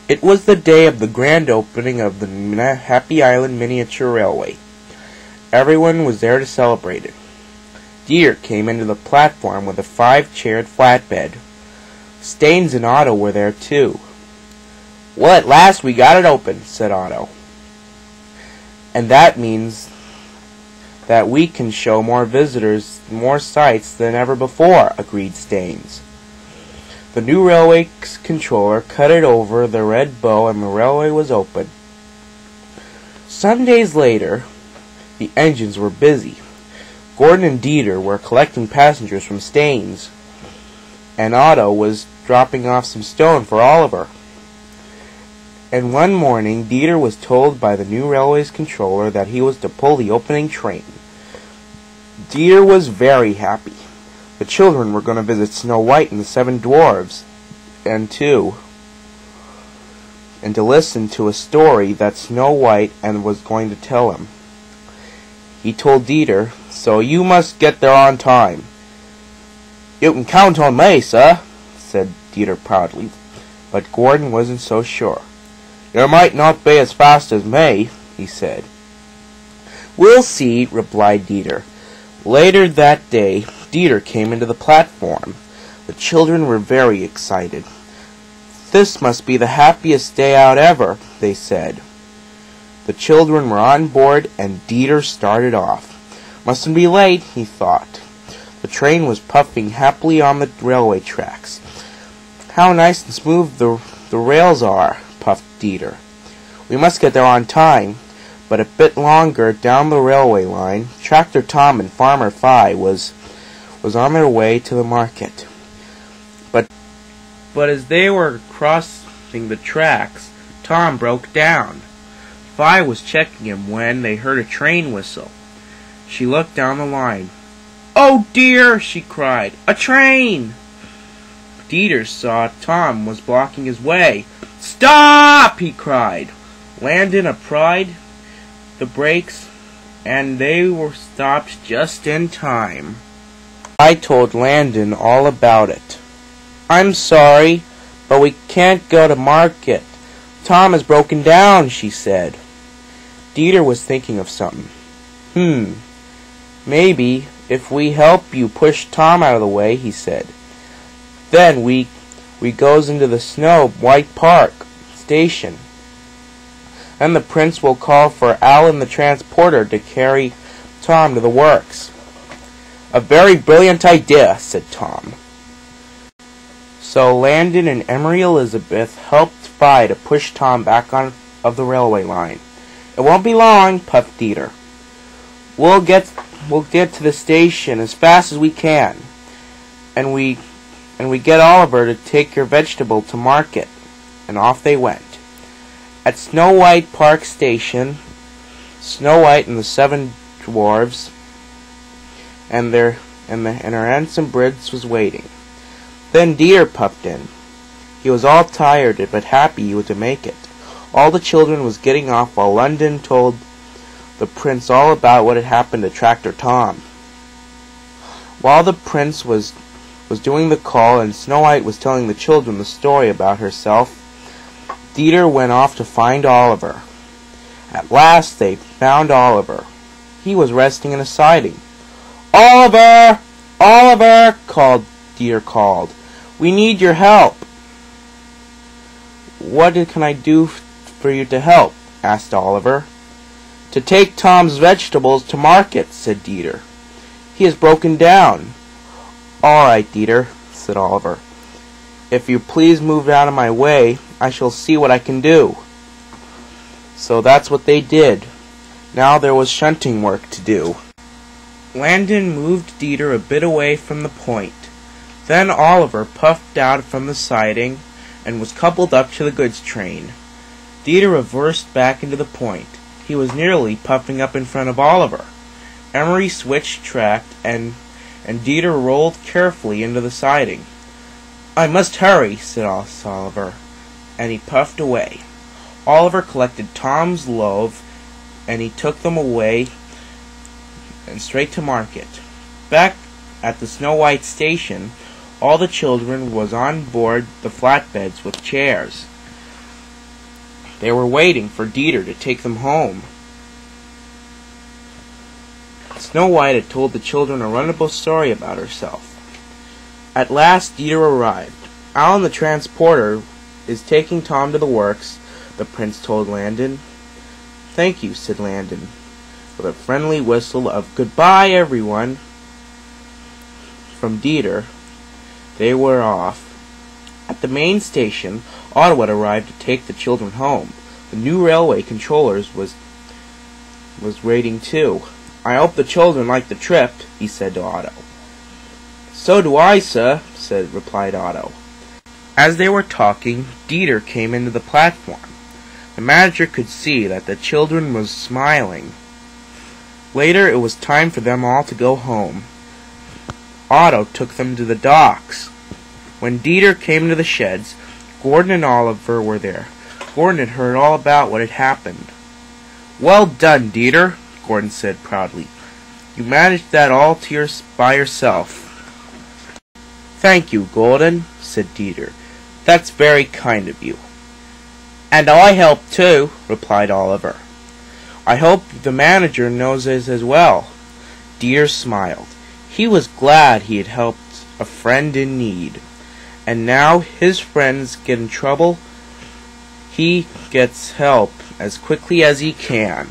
It was the day of the grand opening of the Happy Island Miniature Railway. Everyone was there to celebrate it. Dieter came into the platform with a 5-chaired flatbed. Stainz and Otto were there too. "Well, at last we got it open," said Otto. "And that means that we can show more visitors more sights than ever before," agreed Stainz. The new railway controller cut it over the red bow and the railway was open. Some days later, the engines were busy. Gordon and Dieter were collecting passengers from Stainz, and Otto was dropping off some stone for Oliver. And one morning, Dieter was told by the new railway's controller that he was to pull the opening train. Dieter was very happy. The children were going to visit Snow White and the 7 Dwarves, and to listen to a story that Snow White was going to tell him. He told Dieter, "So you must get there on time." "You can count on me, sir," said Dieter proudly, but Gordon wasn't so sure. "You might not be as fast as me," he said. "We'll see," replied Dieter. Later that day, Dieter came into the platform. The children were very excited. "This must be the happiest day out ever," they said. The children were on board, and Dieter started off. Mustn't be late, he thought. The train was puffing happily on the railway tracks. "How nice and smooth the rails are," puffed Dieter. "We must get there on time." But a bit longer down the railway line, Tractor Tom and Farmer Fi was on their way to the market. But as they were crossing the tracks, Tom broke down. Fi was checking him when they heard a train whistle. She looked down the line. "Oh dear!" she cried. "A train!" Dieter saw Tom was blocking his way. "Stop!" he cried. Landon applied the brakes, and they were stopped just in time. I told Landon all about it. "I'm sorry, but we can't go to market. Tom has broken down," she said. Dieter was thinking of something. Maybe if we help you push Tom out of the way," he said. "Then we goes into the Snow White Park station. Then the prince will call for Alan the transporter to carry Tom to the works." "A very brilliant idea," said Tom. So Landon and Emery Elizabeth helped Fi to push Tom back on of the railway line. "It won't be long," puffed Dieter. We'll get to the station as fast as we can, and we get Oliver to take your vegetable to market." And off they went. At Snow White Park Station, Snow White and the 7 Dwarves and her handsome prince was waiting. Then Dieter puffed in. He was all tired but happy he was to make it. All the children was getting off while London told the prince all about what had happened to Tractor Tom. While the prince was doing the call and Snow White was telling the children the story about herself, Dieter went off to find Oliver. At last they found Oliver. He was resting in a siding. "Oliver! Oliver!" Dieter called. "We need your help." "What can I do for you to help?" asked Oliver. "To take Tom's vegetables to market," said Dieter. "He has broken down." "All right, Dieter," said Oliver. "If you please move out of my way, I shall see what I can do." So that's what they did. Now there was shunting work to do. Landon moved Dieter a bit away from the point. Then Oliver puffed out from the siding and was coupled up to the goods train. Dieter reversed back into the point. He was nearly puffing up in front of Oliver. Emery switched track, and Dieter rolled carefully into the siding. "I must hurry," said Oliver, and he puffed away. Oliver collected Tom's loaf, and he took them away and straight to market. Back at the Snow White station, all the children was on board the flatbeds with chairs. They were waiting for Dieter to take them home. Snow White had told the children a runnable story about herself. At last Dieter arrived. Alan the transporter is taking Tom to the works, the prince told Landon. Thank you, said Landon, with a friendly whistle of goodbye, everyone. From Dieter, they were off. At the main station, Otto had arrived to take the children home. The new railway controllers was waiting too. I hope the children like the trip, he said to Otto. So do I, sir, replied Otto. As they were talking, Dieter came into the platform. The manager could see that the children was smiling. Later it was time for them all to go home. Otto took them to the docks. When Dieter came to the sheds, Gordon and Oliver were there. Gordon had heard all about what had happened. Well done, Dieter, Gordon said proudly. You managed that all by yourself. Thank you, Gordon, said Dieter. That's very kind of you. And I helped too, replied Oliver. I hope the manager knows this as well. Dieter smiled. He was glad he had helped a friend in need. And now his friends get in trouble, he gets help as quickly as he can.